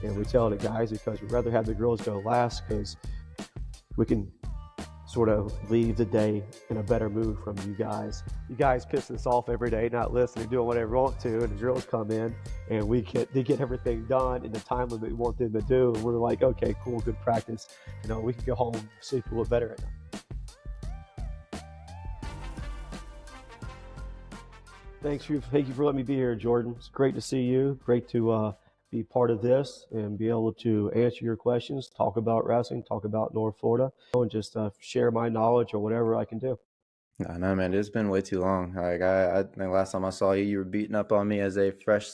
And we tell the guys because we'd rather have the girls go last because we can sort of leave the day in a better mood from you guys. You guys piss us off every day, not listening, doing whatever you want to, and the girls come in and they get everything done in the time limit we want them to do. And we're like, okay, cool, good practice. We can go home, sleep a little better at night. Thank you for letting me be here, Jordan. It's great to see you. Great to be part of this and be able to answer your questions, talk about wrestling, talk about North Florida, and just share my knowledge or whatever I can do. I know, man. It's been way too long. Like I think last time I saw you, you were beating up on me as a fresh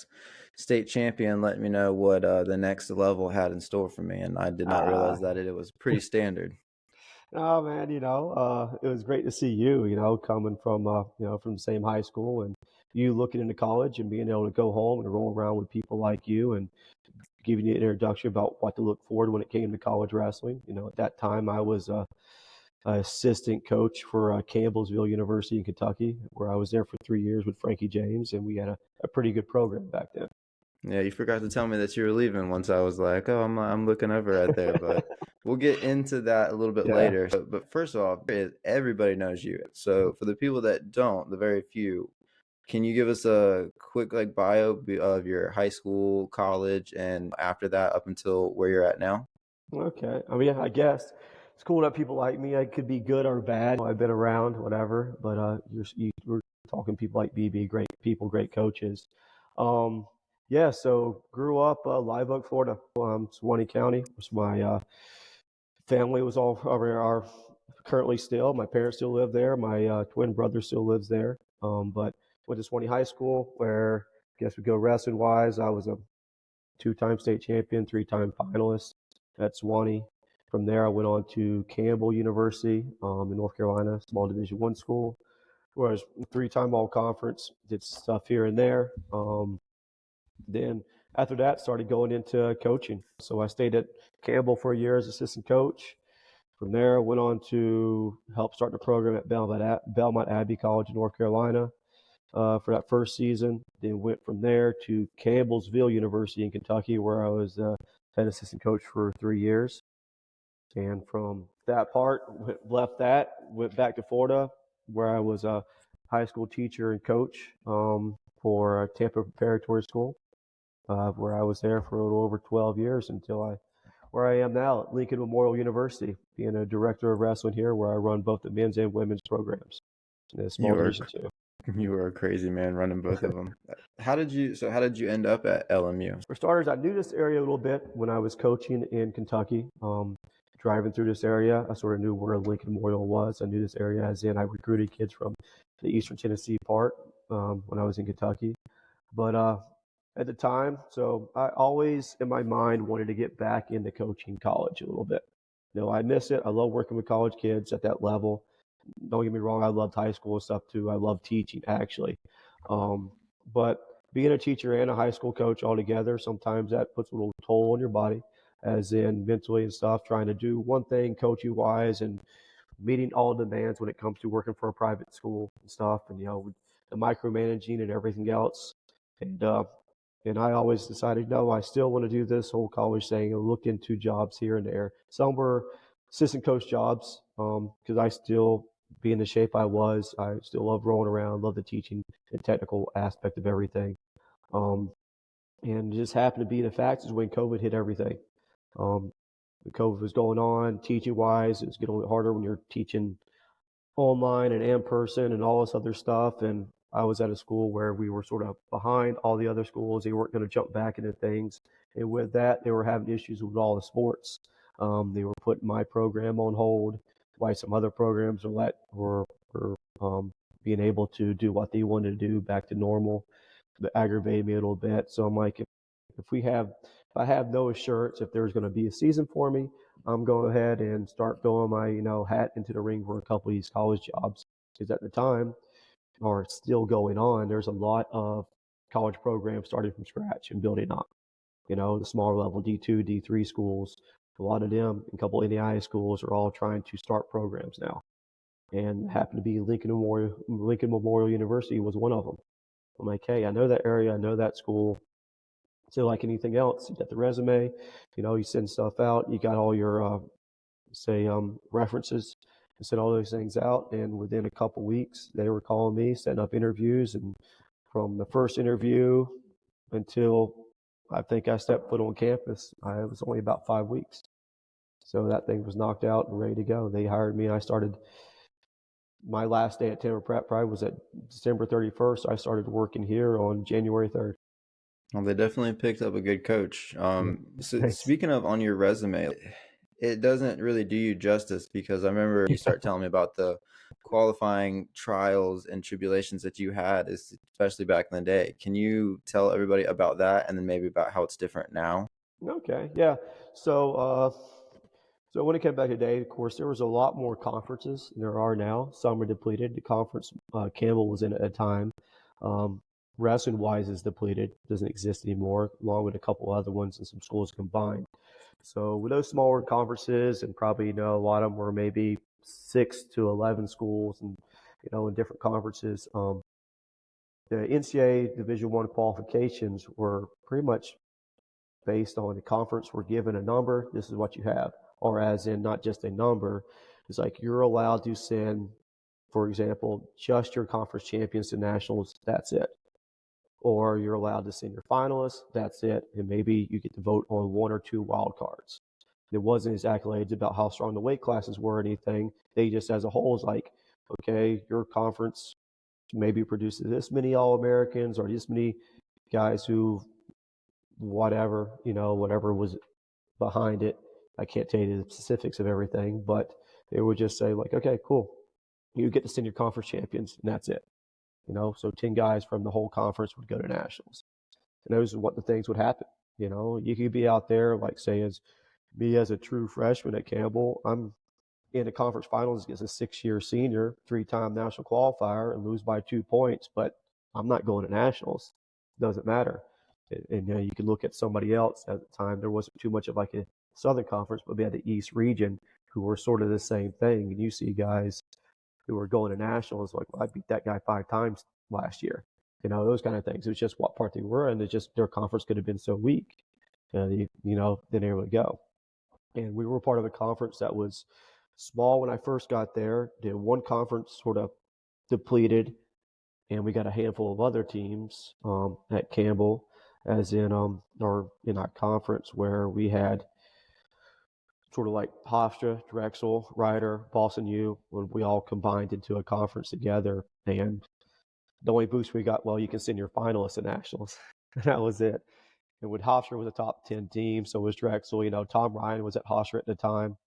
state champion, letting me know what the next level had in store for me, and I did not realize that it was pretty standard. Oh man, it was great to see you. Coming from the same high school, and you looking into college and being able to go home and roll around with people like you and giving you an introduction about what to look forward when it came to college wrestling. At that time I was assistant coach for Campbellsville University in Kentucky, where I was there for 3 years with Frankie James, and we had a pretty good program back then. Yeah, you forgot to tell me that you were leaving once I was like, oh, I'm looking over right there, but we'll get into that a little bit Yeah. later. But first off, everybody knows you. So for the people that don't, the very few, can you give us a quick bio of your high school, college, and after that up until where you're at now? Okay. I mean, I guess it's cool that people like me. I could be good or bad. I've been around, whatever. But we're talking people like BB, great people, great coaches. Um, yeah. So grew up Live Oak, Florida, Suwannee County. Was my family was all are currently still. My parents still live there. My twin brother still lives there. But went to Suwannee High School, where I guess we go wrestling wise. I was a two-time state champion, three-time finalist at Suwannee. From there, I went on to Campbell University in North Carolina, small Division I school, where I was three-time all-conference, did stuff here and there. Then after that, started going into coaching. So I stayed at Campbell for a year as assistant coach. From there, I went on to help start the program at Belmont Abbey College in North Carolina for that first season. Then went from there to Campbellsville University in Kentucky, where I was head assistant coach for 3 years. And from that part, left that, went back to Florida, where I was a high school teacher and coach for Tampa Preparatory School, where I was there for a little over 12 years until where I am now at Lincoln Memorial University, being a director of wrestling here, where I run both the men's and women's programs in a small You are Division II. you are a crazy man running both of them. How did you end up at LMU? For starters, I knew this area a little bit when I was coaching in Kentucky. Driving through this area, I sort of knew where Lincoln Memorial was. I knew this area as in I recruited kids from the Eastern Tennessee part when I was in Kentucky. But at the time, so I always in my mind wanted to get back into coaching college a little bit. I miss it. I love working with college kids at that level. Don't get me wrong, I loved high school and stuff too. I love teaching actually. But being a teacher and a high school coach all together, sometimes that puts a little toll on your body, as in mentally and stuff, trying to do one thing coaching wise and meeting all demands when it comes to working for a private school and stuff, and the micromanaging and everything else. And I always decided, no, I still want to do this whole college thing and look into jobs here and there. Some were assistant coach jobs because I still, being the shape I was, I still love rolling around, love the teaching and technical aspect of everything. And it just happened to be the fact is when COVID hit everything. COVID was going on teaching wise. It was getting a little harder when you're teaching online and in person and all this other stuff. And I was at a school where we were sort of behind all the other schools. They weren't going to jump back into things. And with that, they were having issues with all the sports. They were putting my program on hold, while some other programs were being able to do what they wanted to do back to normal. That aggravated me a little bit. So I'm like, if I have no assurance if there's going to be a season for me, I'm going ahead and start throwing my hat into the ring for a couple of these college jobs, because at the time, or still going on, there's a lot of college programs starting from scratch and building up. The smaller level D2, D3 schools, a lot of them, and a couple of NAIA schools are all trying to start programs now. And happened to be Lincoln Memorial University was one of them. I'm like, hey, I know that area, I know that school. So like anything else, you got the resume, you send stuff out, you got all your references, and sent all those things out. And within a couple weeks, they were calling me, setting up interviews. And from the first interview until I think I stepped foot on campus, it was only about 5 weeks. So that thing was knocked out and ready to go. They hired me. I started my last day at Tampa Prep probably was at December 31st. So I started working here on January 3rd. Well, they definitely picked up a good coach. Yeah. So Thanks. speaking of on your resume, it doesn't really do you justice because I remember you start telling me about the qualifying trials and tribulations that you had, especially back in the day. Can you tell everybody about that and then maybe about how it's different now? Okay. Yeah. So when it came back today, of course, there was a lot more conferences than there are now. Some are depleted. The conference Campbell was in at a time. Um, Wrestling wise is depleted, doesn't exist anymore, along with a couple other ones and some schools combined. So with those smaller conferences, and probably a lot of them were maybe 6 to 11 schools, and in different conferences. The NCAA Division I qualifications were pretty much based on the conference. We're given a number. This is what you have, or as in not just a number. It's like you're allowed to send, for example, just your conference champions to nationals. That's it. Or you're allowed to send your finalists. That's it. And maybe you get to vote on 1 or 2 wild cards. It wasn't his accolades about how strong the weight classes were or anything. They just, as a whole, is like, okay, your conference maybe produces this many All-Americans or this many guys who, whatever was behind it. I can't tell you the specifics of everything, but they would just say like, okay, cool. You get to send your conference champions, and that's it. So 10 guys from the whole conference would go to nationals. And those are what the things would happen. You could be out there, like say as me as a true freshman at Campbell, I'm in the conference finals against a 6-year senior, 3-time national qualifier, and lose by 2 points, but I'm not going to nationals. Doesn't matter. And you can look at somebody else at the time. There wasn't too much of like a Southern Conference, but we had the East region who were sort of the same thing. And you see guys who were going to nationals like, well, I beat that guy 5 times last year. Those kind of things. It was just what part they were in. It's just their conference could have been so weak. Then they would go. And we were part of a conference that was small when I first got there. The one conference sort of depleted, and we got a handful of other teams at Campbell, as in or in our conference where we had sort of like Hofstra, Drexel, Ryder, Boston U, when we all combined into a conference together. And the only boost we got, well, you can send your finalists at nationals. That was it. And with Hofstra was a top 10 team, so was Drexel. Tom Ryan was at Hofstra at the time.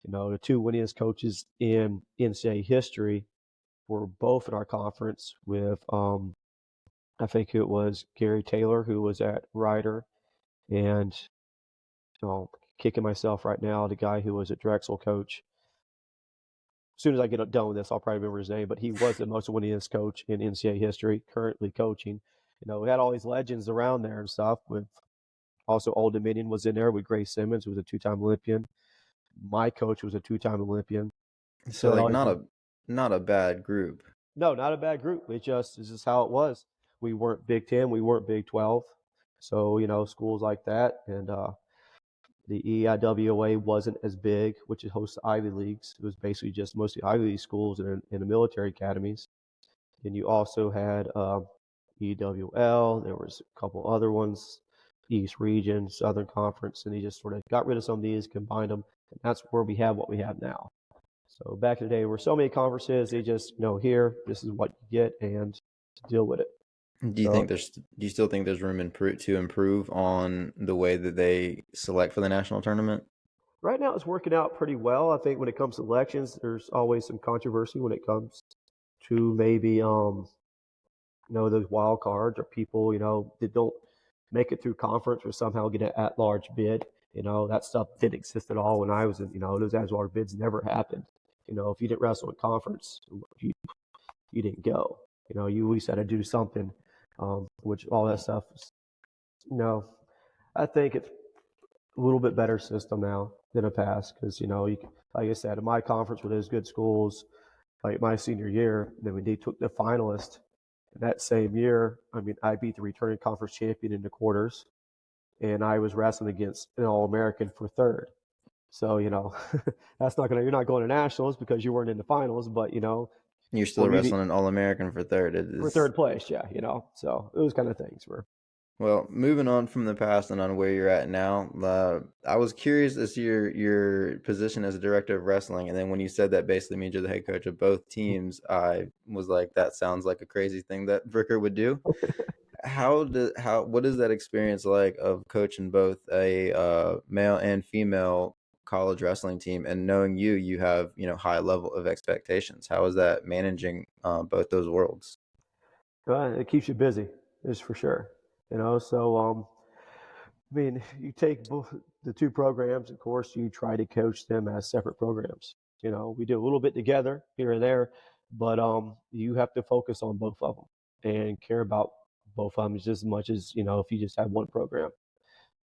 The 2 winningest coaches in NCAA history were both in our conference with, I think it was Gary Taylor, who was at Ryder, and kicking myself right now, the guy who was a Drexel coach. As soon as I get done with this, I'll probably remember his name, but he was the most winningest coach in NCAA history, currently coaching. We had all these legends around there and stuff. With also Old Dominion was in there with Grace Simmons, who was a 2-time Olympian. My coach was a 2-time Olympian. So like always, not a bad group. no, not a bad group. This is how it was. We weren't Big 10, we weren't Big 12. So, schools like that. And the EIWA wasn't as big, which it hosts the Ivy Leagues. It was basically just mostly Ivy League schools and in the military academies. Then you also had EWL. There was a couple other ones, East Region, Southern Conference, and he just sort of got rid of some of these, combined them, and that's where we have what we have now. So back in the day, there were so many conferences, they just here, this is what you get, and deal with it. Do you still think there's room to improve on the way that they select for the national tournament? Right now, it's working out pretty well. I think when it comes to elections, there's always some controversy when it comes to maybe those wild cards or people that don't make it through conference or somehow get an at-large bid. That stuff didn't exist at all when I was in. Those at-large bids never happened. If you didn't wrestle in conference, you didn't go. You always had to do something, which all that stuff. I think it's a little bit better system now than the past because like I said, in my conference with those good schools, like my senior year, then when they took the finalist that same year, I beat the returning conference champion in the quarters. and I was wrestling against an All-American for third. So, that's not you're not going to nationals because you weren't in the finals, but, You're for still me to, wrestling an All-American for third. It for is third place, yeah, so those kind of things were. well. Moving on from the past and on where you're at now, I was curious as to your position as a director of wrestling, and then when you said that basically means you're the head coach of both teams, I was like, that sounds like a crazy thing that Bricker would do. What is that experience like of coaching both a male and female college wrestling team, and knowing you have high level of expectations? How is that managing both those worlds? It keeps you busy, is for sure. So I mean, you take both the two programs. Of course, you try to coach them as separate programs. We do a little bit together here and there, but you have to focus on both of them and care about both of them just as much as if you just have one program.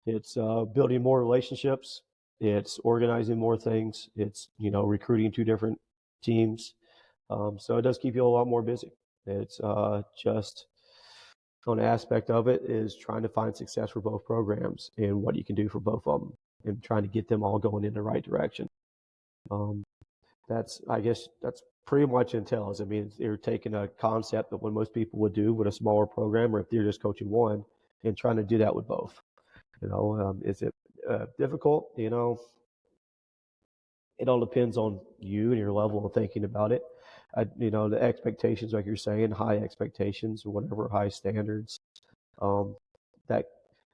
It's building more relationships. It's organizing more things. It's recruiting two different teams. So it does keep you a lot more busy. It's just one aspect of it is trying to find success for both programs and what you can do for both of them and trying to get them all going in the right direction. Um, I guess that's pretty much entails. I mean, you're taking a concept that what most people would do with a smaller program, or if they're just coaching one, and trying to do that with both. Is it difficult? It all depends on you and your level of thinking about it. The expectations, like you're saying, high expectations or whatever, high standards. Um, that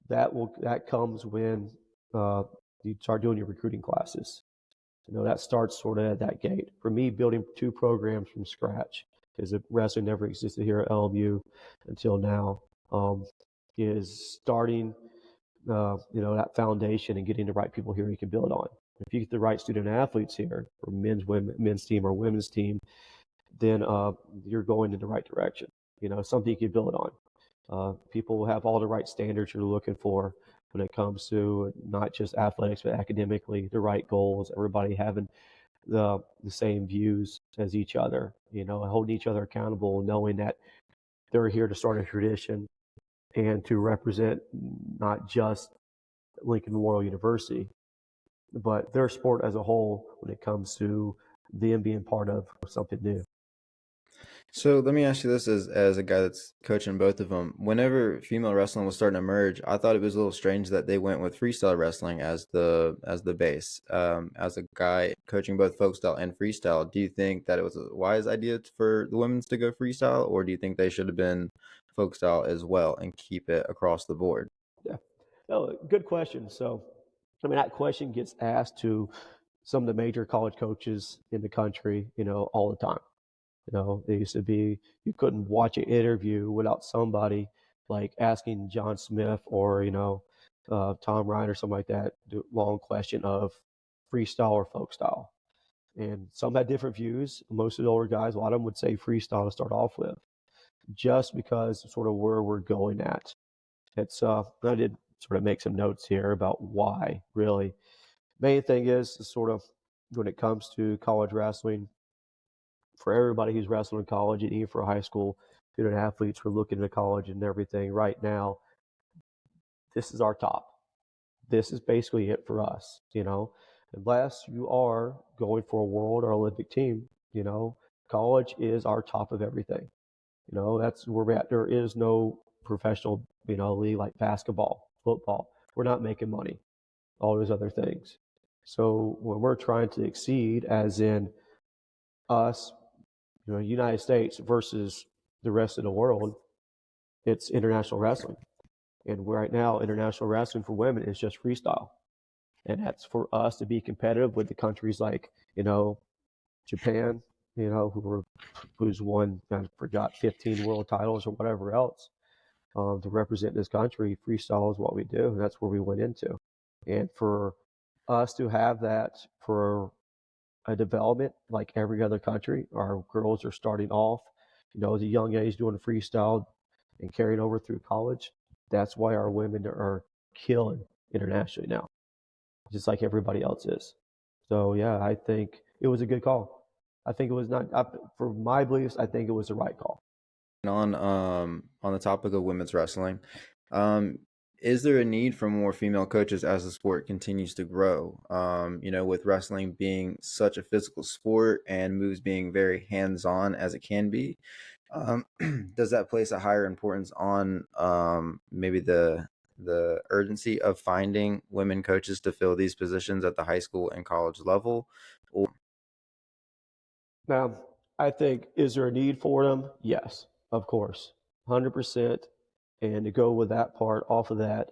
that comes when you start doing your recruiting classes. That starts sort of at that gate. For me, building two programs from scratch, because the wrestling never existed here at LMU until now, is starting that foundation and getting the right people here you can build on. If you get the right student athletes here, or men's team or women's team, then you're going in the right direction. Something you can build on. People have all the right standards you're looking for when it comes to not just athletics but academically, the right goals. Everybody having the same views as each other. Holding each other accountable, knowing that they're here to start a tradition and to represent not just Lincoln Memorial University, but their sport as a whole when it comes to them being part of something new. So let me ask you this as a guy that's coaching both of them. Whenever female wrestling was starting to emerge, I thought it was a little strange that they went with freestyle wrestling as the base. As a guy coaching both folk style and freestyle, do you think that it was a wise idea for the women's to go freestyle, or do you think they should have been folk style as well and keep it across the board? Yeah. Oh, good question. So, I mean, that question gets asked to some of the major college coaches in the country, all the time. It used to be you couldn't watch an interview without somebody like asking John Smith or Tom Ryan or something like that, the long question of freestyle or folk style. And some had different views. Most of the older guys, a lot of them would say freestyle to start off with, just because sort of where we're going at. It's I did sort of make some notes here about why really. Main thing is sort of when it comes to college wrestling, for everybody who's wrestling in college and even for high school student athletes who are looking into college and everything right now, this is our top. This is basically it for us, unless you are going for a world or Olympic team, college is our top of everything. That's where we're at. There is no professional, league like basketball, football. We're not making money, all those other things. So when we're trying to exceed, as in us, United States versus the rest of the world, it's international wrestling. And right now, international wrestling for women is just freestyle. And that's for us to be competitive with the countries like, Japan, who's won, I forgot, 15 world titles or whatever else, to represent this country. Freestyle is what we do. And that's where we went into. And for us to have that for a development like every other country, our girls are starting off, at a young age doing freestyle and carrying over through college. That's why our women are killing internationally now, just like everybody else is. So yeah, I think it was a good call. I think it was not for my beliefs. I think it was the right call. On the topic of women's wrestling, um, is there a need for more female coaches as the sport continues to grow? With wrestling being such a physical sport and moves being very hands-on as it can be, um, does that place a higher importance on maybe the urgency of finding women coaches to fill these positions at the high school and college level? Or Now, I think, is there a need for them? Yes, of course, 100%. And to go with that part off of that,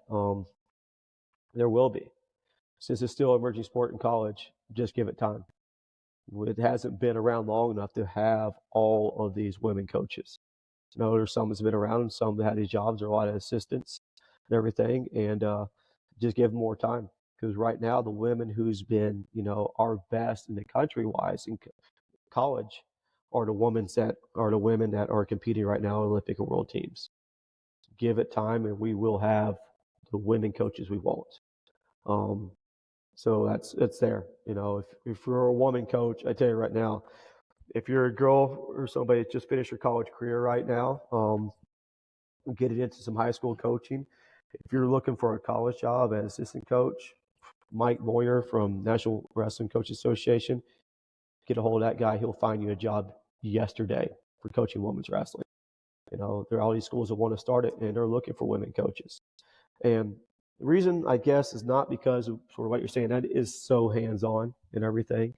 there will be. Since it's still an emerging sport in college, just give it time. It hasn't been around long enough to have all of these women coaches. There's some that's been around and some that had these jobs or a lot of assistants and everything, and just give them more time. Because right now, the women who's been, our best in the country wise in college are the women that are competing right now in Olympic and world teams. Give it time, and we will have the women coaches we want. Um, so it's there. If you're a woman coach, I tell you right now, if you're a girl or somebody that just finished your college career right now, get it into some high school coaching. If you're looking for a college job as assistant coach, Mike Moyer from National Wrestling Coaches Association, get a hold of that guy. He'll find you a job yesterday for coaching women's wrestling. There are all these schools that want to start it, and they're looking for women coaches. And the reason, I guess, is not because of sort of what you're saying. That is so hands-on and everything.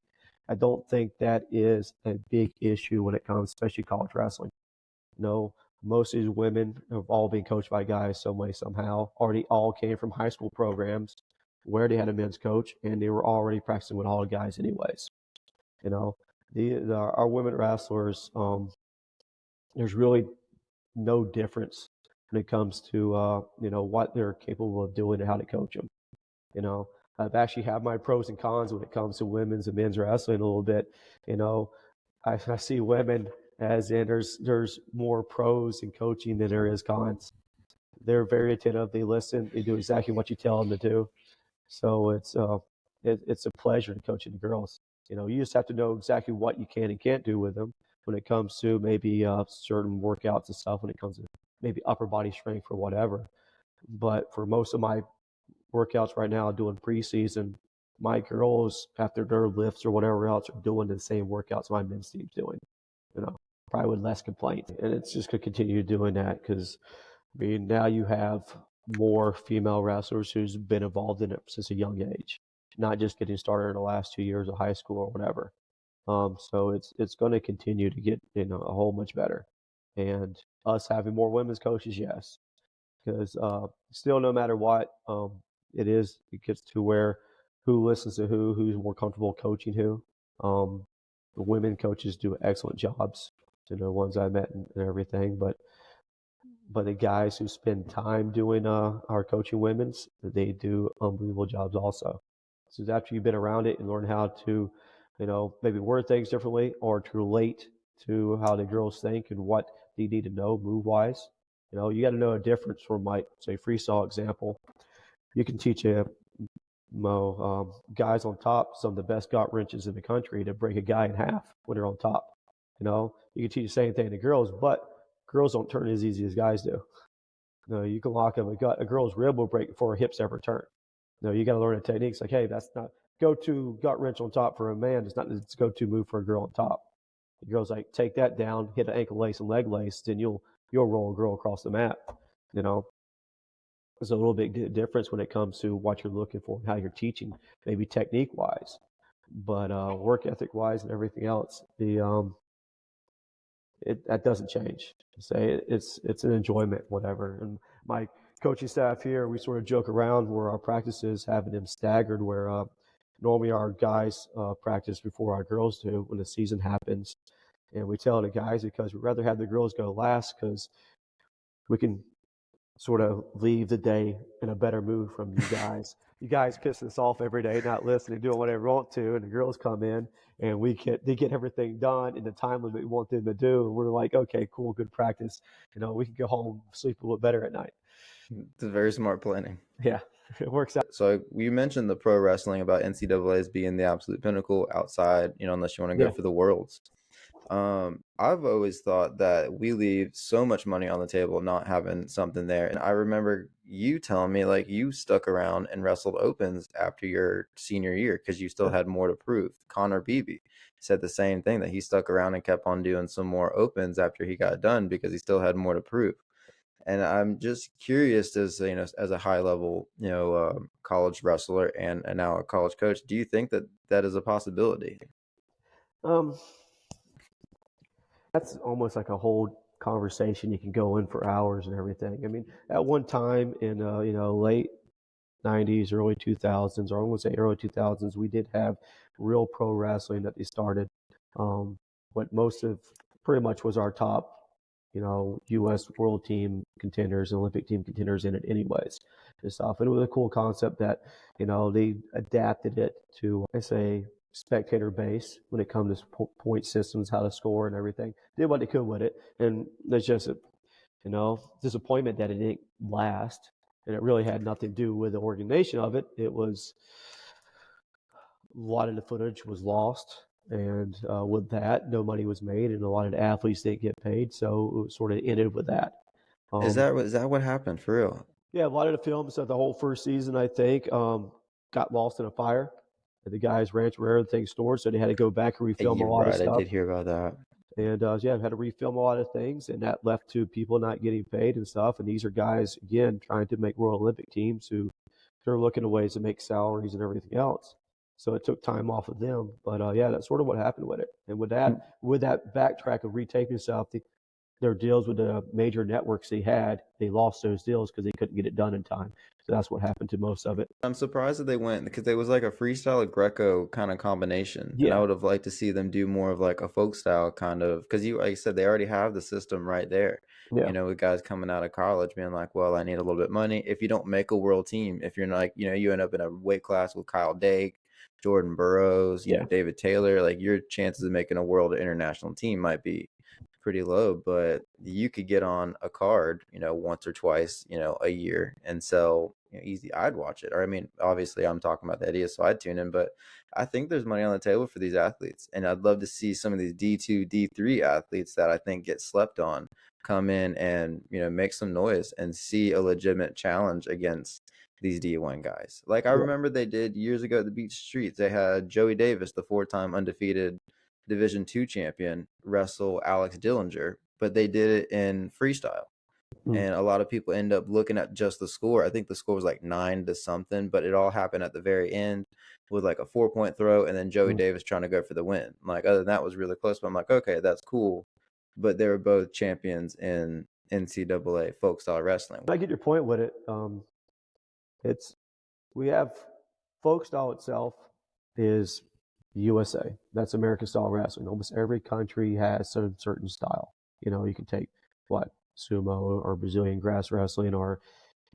I don't think that is a big issue when it comes, especially college wrestling. Most of these women have all been coached by guys some way, somehow. Already all came from high school programs where they had a men's coach, and they were already practicing with all the guys anyways. Our women wrestlers, there's really no difference when it comes to what they're capable of doing and how to coach them. I've actually had my pros and cons when it comes to women's and men's wrestling a little bit. I see women as in there's more pros in coaching than there is cons. They're very attentive. They listen. They do exactly what you tell them to do. So it's a pleasure to coaching the girls. You just have to know exactly what you can and can't do with them when it comes to maybe certain workouts and stuff. When it comes to maybe upper body strength or whatever. But for most of my workouts right now, doing preseason, my girls after their lifts or whatever else are doing the same workouts my men's team's doing. Probably with less complaint, and it's just going to continue doing that because now you have more female wrestlers who's been involved in it since a young age, not just getting started in the last 2 years of high school or whatever. So it's going to continue to get a whole much better, and us having more women's coaches, yes, because still no matter what, it gets to where who listens to who's more comfortable coaching who. The women coaches do excellent jobs, ones I met and everything, but the guys who spend time doing our coaching women's, they do unbelievable jobs also. So after you've been around it and learn how to, maybe word things differently or to relate to how the girls think and what they need to know move wise. You got to know a difference from, like, say, freestyle example. You can teach guys on top some of the best gut wrenches in the country to break a guy in half when they're on top. You can teach the same thing to girls, but girls don't turn as easy as guys do. You can lock them a girl's rib will break before her hips ever turn. You got to learn the techniques. Like, hey, that's not go-to gut wrench on top for a man. It's not its go-to move for a girl on top. The girl's like, take that down, hit an ankle lace and leg lace, then you'll roll a girl across the mat. There's a little bit difference when it comes to what you're looking for and how you're teaching, maybe technique-wise, but work ethic-wise and everything else, that doesn't change. Say it's an enjoyment, whatever. And my coaching staff here, we sort of joke around where our practices having them staggered, where normally our guys practice before our girls do when the season happens, and we tell the guys because we'd rather have the girls go last because we can sort of leave the day in a better mood from you guys. You guys pissing us off every day, not listening, doing whatever you want to, and the girls come in and they get everything done in the time limit we want them to do, and we're like, okay, cool, good practice. We can go home, sleep a little better at night. It's very smart planning. Yeah, it works out. So you mentioned the pro wrestling about NCAA's being the absolute pinnacle outside, unless you want to go for the worlds. I've always thought that we leave so much money on the table not having something there. And I remember, you telling me like you stuck around and wrestled opens after your senior year because you still Yeah. had more to prove. Connor Beebe said the same thing, that he stuck around and kept on doing some more opens after he got done because he still had more to prove. And I'm just curious, as as a high level, college wrestler and now a college coach, do you think that that is a possibility? Um, that's almost like a whole conversation you can go in for hours and everything. I mean, at one time in late 90s, early 2000s, or I want to say early 2000s, we did have real pro wrestling that they started. Um, what most of pretty much was our top, U.S. world team contenders and Olympic team contenders in it, anyways, and stuff. And it was a cool concept that, they adapted it to, I say, spectator base when it comes to point systems, how to score and everything. Did what they could with it, and there's just a disappointment that it didn't last, and it really had nothing to do with the organization of it. It was a lot of the footage was lost, and with that, no money was made, and a lot of the athletes didn't get paid, so it sort of ended with that. Um, Is that what happened for real? yeah, a lot of the films of the whole first season, I think, got lost in a fire at the guy's ranch where everything's stored, so they had to go back and refilm a You're lot of right. I stuff. did hear about that. And yeah, I've had to refilm a lot of things, and that left to people not getting paid and stuff. And these are guys, again, trying to make World Olympic teams who they're looking at ways to make salaries and everything else. So it took time off of them. But yeah, that's sort of what happened with it. And with that backtrack of retaking stuff, their deals with the major networks they lost those deals because they couldn't get it done in time. So that's what happened to most of it. I'm surprised that they went because it was like a freestyle Greco kind of combination, and I Yeah, would have liked to see them do more of like a folk style kind of, because you, like I said, they already have the system right there. yeah, With guys coming out of college being like, well, I need a little bit of money. If you don't make a world team, if you're like, you end up in a weight class with Kyle Dake, Jordan Burroughs, yeah, David Taylor, like your chances of making a world or international team might be pretty low, but you could get on a card, once or twice, a year and sell, easy. I'd watch it. Or I mean, obviously I'm talking about the idea, so I'd tune in, but I think there's money on the table for these athletes. And I'd love to see some of these D2, D3 athletes that I think get slept on come in and, make some noise and see a legitimate challenge against these D1 guys. Like I yeah. remember they did years ago at the Beach Streets. They had Joey Davis, the 4-time undefeated Division II champion, wrestle Alex Dillinger, but they did it in freestyle. Mm, And a lot of people end up looking at just the score. I think the score was like 9 to something, but it all happened at the very end with like a 4-point throw and then Joey mm. Davis trying to go for the win. Like, other than that was really close, but I'm like, okay, that's cool. But they were both champions in NCAA folk style wrestling. I get your point with it. It's we have folk style itself is USA. That's American style wrestling. Almost every country has some certain style. You can take what sumo or Brazilian grass wrestling or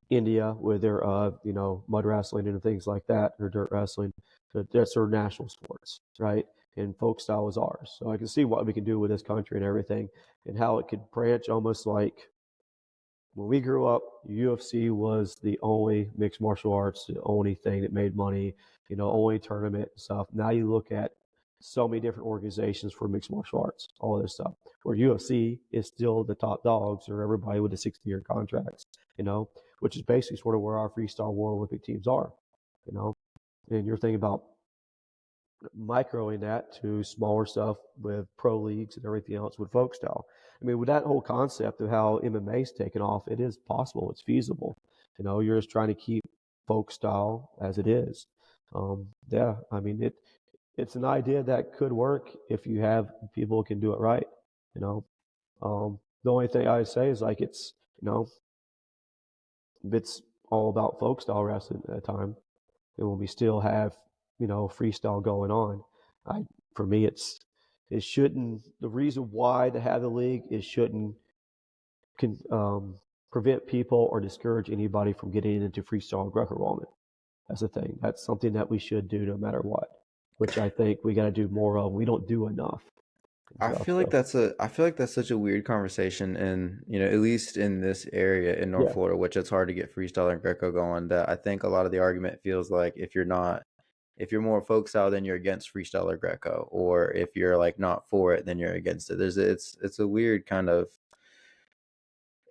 India with their mud wrestling and things like that or dirt wrestling. So that's their national sports, right? And folk style is ours. So I can see what we can do with this country and everything, and how it could branch almost like when we grew up, UFC was the only mixed martial arts, the only thing that made money, only tournament and stuff. Now you look at so many different organizations for mixed martial arts, all this stuff. Where UFC is still the top dogs or everybody with the 60-year contracts, which is basically sort of where our freestyle World Olympic teams are, you know. And you're thinking about microing that to smaller stuff with pro leagues and everything else with folk style. I mean, with that whole concept of how MMA's taken off, it is possible, it's feasible. You're just trying to keep folk style as it is. Yeah, I mean, it's an idea that could work if you have people who can do it right. You know, the only thing I would say is like it's all about folk style wrestling at a time, and when we still have freestyle going on, I for me it shouldn't. The reason why to have the league is shouldn't can prevent people or discourage anybody from getting into freestyle Greco-Roman. That's the thing. That's something that we should do no matter what. Which I think we got to do more of. We don't do enough and stuff. So I feel like that's such a weird conversation, and at least in this area in North yeah, Florida, which it's hard to get freestyle and Greco going, that I think a lot of the argument feels like if you're more folk style, then you're against freestyle or Greco, or if you're like not for it, then you're against it. It's a weird kind of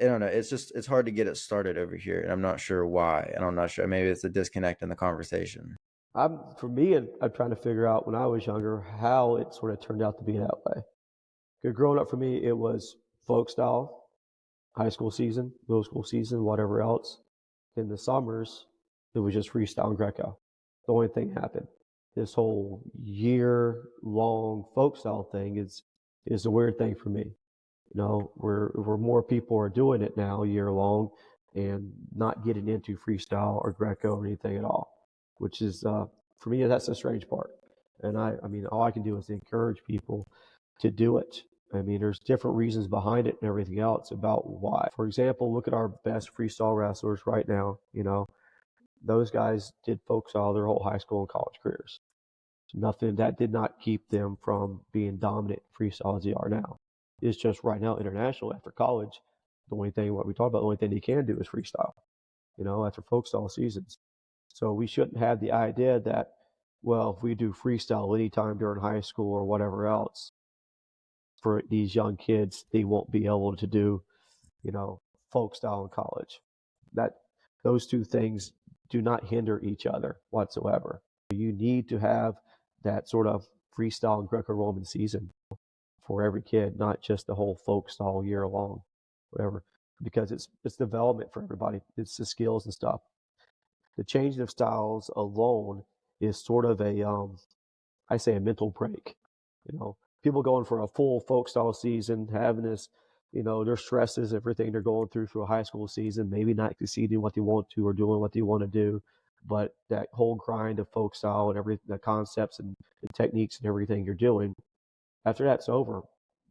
I don't know. It's hard to get it started over here, and I'm not sure why. And I'm not sure. Maybe it's a disconnect in the conversation. For me, I'm trying to figure out when I was younger how it sort of turned out to be that way. 'Cause growing up for me, it was folk style, high school season, middle school season, whatever else. In the summers, it was just freestyle and Greco. The only thing happened. This whole year long folk style thing is a weird thing for me. You know, where more people are doing it now year long and not getting into freestyle or Greco or anything at all, which is for me that's the strange part. And I mean, all I can do is encourage people to do it. I mean, there's different reasons behind it and everything else about why. For example, look at our best freestyle wrestlers right now. You know, those guys did folk style their whole high school and college careers. Nothing that did not keep them from being dominant freestyle as they are now. It's just right now international after college. The only thing what we talk about, the only thing they can do is freestyle. You know, after folk style seasons. So we shouldn't have the idea that, well, if we do freestyle anytime during high school or whatever else, for these young kids, they won't be able to do, you know, folk style in college. That those two things do not hinder each other whatsoever. You need to have that sort of freestyle and Greco-Roman season for every kid, not just the whole folk style year long, whatever, because it's development for everybody. It's the skills and stuff. The changing of styles alone is sort of I say a mental break. You know, people going for a full folk style season, having this, you know, their stresses, everything they're going through a high school season, maybe not succeeding what they want to or doing what they want to do, but that whole grind of folk style and everything, the concepts and the techniques and everything you're doing. After that's over,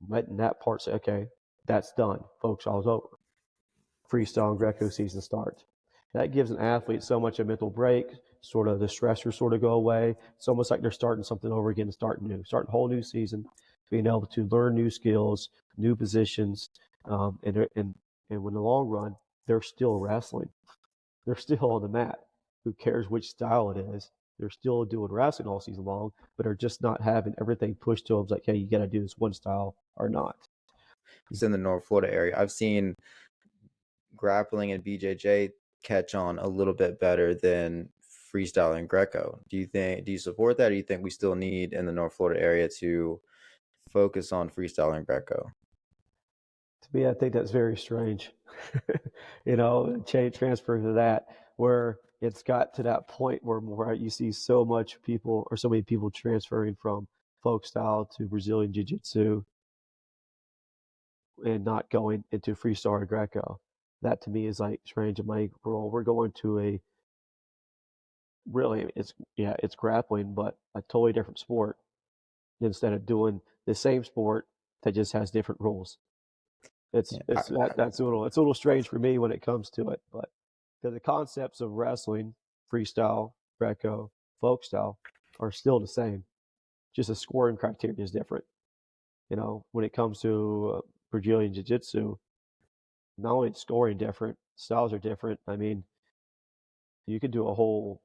letting that part say, okay, that's done. Folk style's over. Freestyle and Greco season starts. That gives an athlete so much a mental break, sort of the stressors sort of go away. It's almost like they're starting something over again, starting a whole new season, being able to learn new skills, new positions, and in the long run, they're still wrestling. They're still on the mat. Who cares which style it is? They're still doing wrestling all season long, but are just not having everything pushed to them. It's like, hey, you got to do this one style or not. It's in the North Florida area. I've seen grappling and BJJ catch on a little bit better than freestyle and Greco. Do you support that, or do you think we still need in the North Florida area to focus on freestyle and Greco? To me, I think that's very strange. You know, change transfer to that where it's got to that point where more you see so much people or so many people transferring from folk style to Brazilian Jiu Jitsu and not going into freestyle or Greco. That to me is like strange. I'm like, well, we're going to a really it's grappling, but a totally different sport instead of doing the same sport that just has different rules. Yeah, That's a little strange for me when it comes to it, but because the concepts of wrestling, freestyle, Greco, folk style are still the same. Just the scoring criteria is different. You know, when it comes to Brazilian Jiu Jitsu, not only is scoring different, styles are different. I mean, you could do a whole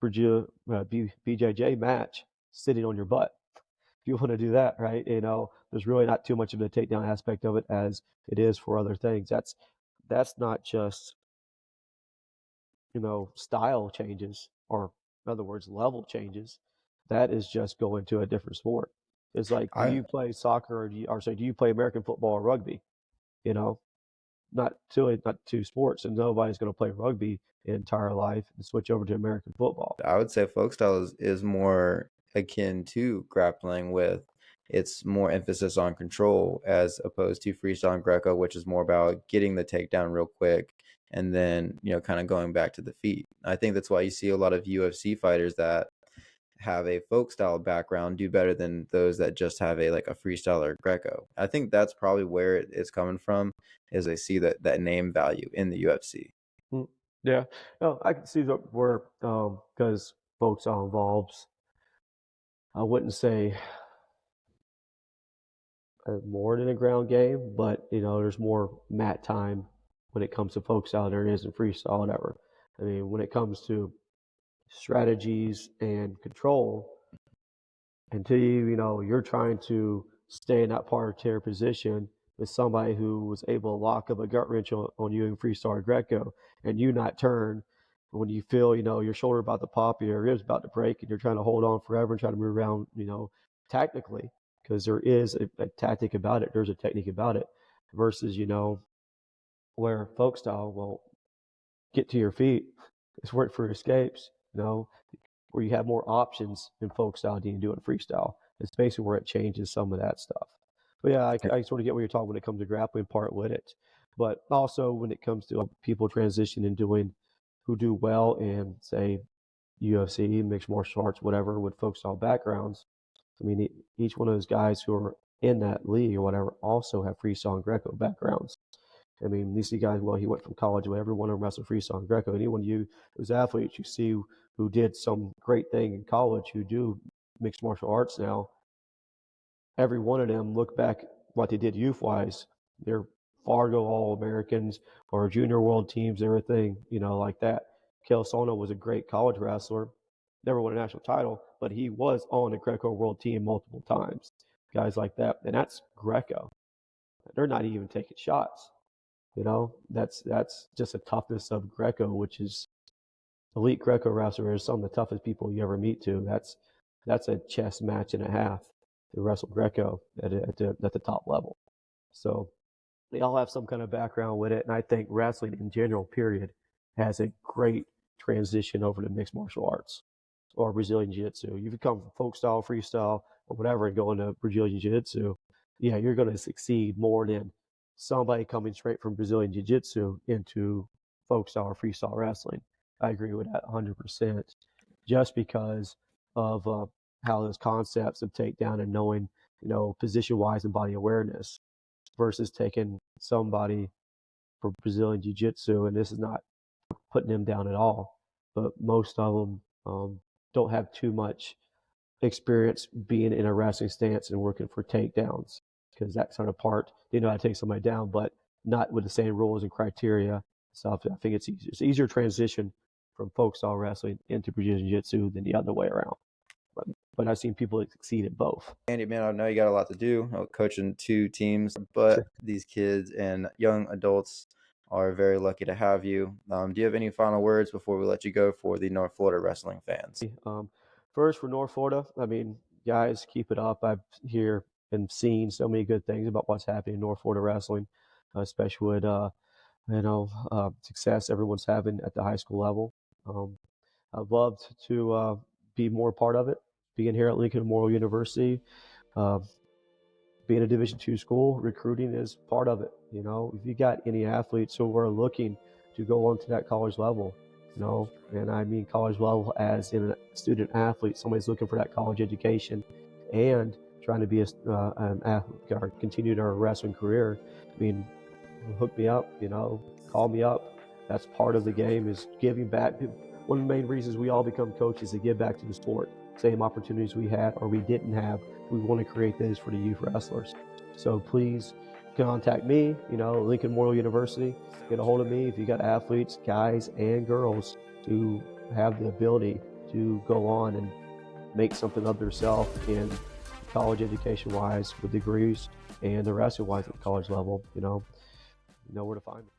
BJJ match sitting on your butt if you want to do that, right? You know, there's really not too much of the takedown aspect of it as it is for other things. That's not just, you know, style changes or in other words, level changes. That is just going to a different sport. It's like, do I you play soccer or do you play American football or rugby? You know, not two sports, and nobody's going to play rugby their entire life and switch over to American football. I would say folk style is more akin to grappling with it's more emphasis on control as opposed to freestyle and Greco, which is more about getting the takedown real quick and then, kind of going back to the feet. I think that's why you see a lot of UFC fighters that have a folk style background do better than those that just have a freestyle or Greco. I think that's probably where it's coming from, is they see that name value in the UFC. Mm, yeah, no, I can see that where because folk style involves, I wouldn't say more than a ground game, but you know, there's more mat time when it comes to folk style than there is in freestyle, whatever. I mean, when it comes to strategies and control, until you're trying to stay in that parterre position with somebody who was able to lock up a gut wrench on you in freestyle Greco, and you not turn when you feel, your shoulder about to pop, your ribs about to break, and you're trying to hold on forever and try to move around, tactically, because there is a tactic about it. There's a technique about it versus, where folk style, well, get to your feet. It's work for escapes, where you have more options in folk style than you do in freestyle. It's basically where it changes some of that stuff. But yeah, I sort of get what you're talking when it comes to grappling part with it. But also when it comes to people transition and who do well in, say, UFC, mixed martial arts, whatever, with folk style backgrounds. I mean, each one of those guys who are in that league or whatever also have freestyle and Greco backgrounds. I mean, you see guys, well, he went from college, but everyone of them wrestled freestyle and Greco. Anyone who's athletes, you see who did some great thing in college, who do mixed martial arts now, every one of them look back what they did youth-wise. They're Fargo All-Americans or junior world teams, everything, like that. Kel Sono was a great college wrestler, never won a national title, but he was on the Greco world team multiple times. Guys like that, and that's Greco. They're not even taking shots. That's just the toughness of Greco, which is elite Greco wrestlers, some of the toughest people you ever meet to. That's a chess match and a half to wrestle Greco at the top level. So they all have some kind of background with it, and I think wrestling in general, period, has a great transition over to mixed martial arts or Brazilian Jiu-Jitsu. You come from folk style, freestyle, or whatever, and go into Brazilian Jiu-Jitsu, yeah, you're going to succeed more than somebody coming straight from Brazilian Jiu-Jitsu into folk style or freestyle wrestling. I agree with that 100%, just because of how those concepts of takedown and knowing, position-wise and body awareness versus taking somebody for Brazilian Jiu-Jitsu, and this is not putting them down at all, but most of them don't have too much experience being in a wrestling stance and working for takedowns, because that sort of part, they know how to take somebody down, but not with the same rules and criteria. So I think it's easier transition from folk style wrestling into Brazilian Jiu-Jitsu than the other way around. But I've seen people that succeed at both. Andy, man, I know you got a lot to do coaching 2 teams, but Sure. these kids and young adults are very lucky to have you. Do you have any final words before we let you go for the North Florida wrestling fans? First, for North Florida, I mean, guys, keep it up. I've hear and seen so many good things about what's happening in North Florida wrestling, especially with success everyone's having at the high school level. I'd love to be more part of it. Being here at Lincoln Memorial University, uh, being a Division II school, recruiting is part of it. If you got any athletes who are looking to go on to that college level, and I mean college level as in a student athlete, somebody's looking for that college education and trying to be an athlete or continue their wrestling career. I mean, hook me up, call me up. That's part of the game, is giving back. One of the main reasons we all become coaches is to give back to the sport. Same opportunities we had or we didn't have, we want to create those for the youth wrestlers. So please contact me, Lincoln Memorial University. Get a hold of me if you got athletes, guys and girls, who have the ability to go on and make something of themselves in college education wise with degrees and the wrestling wise at the college level. You know where to find me.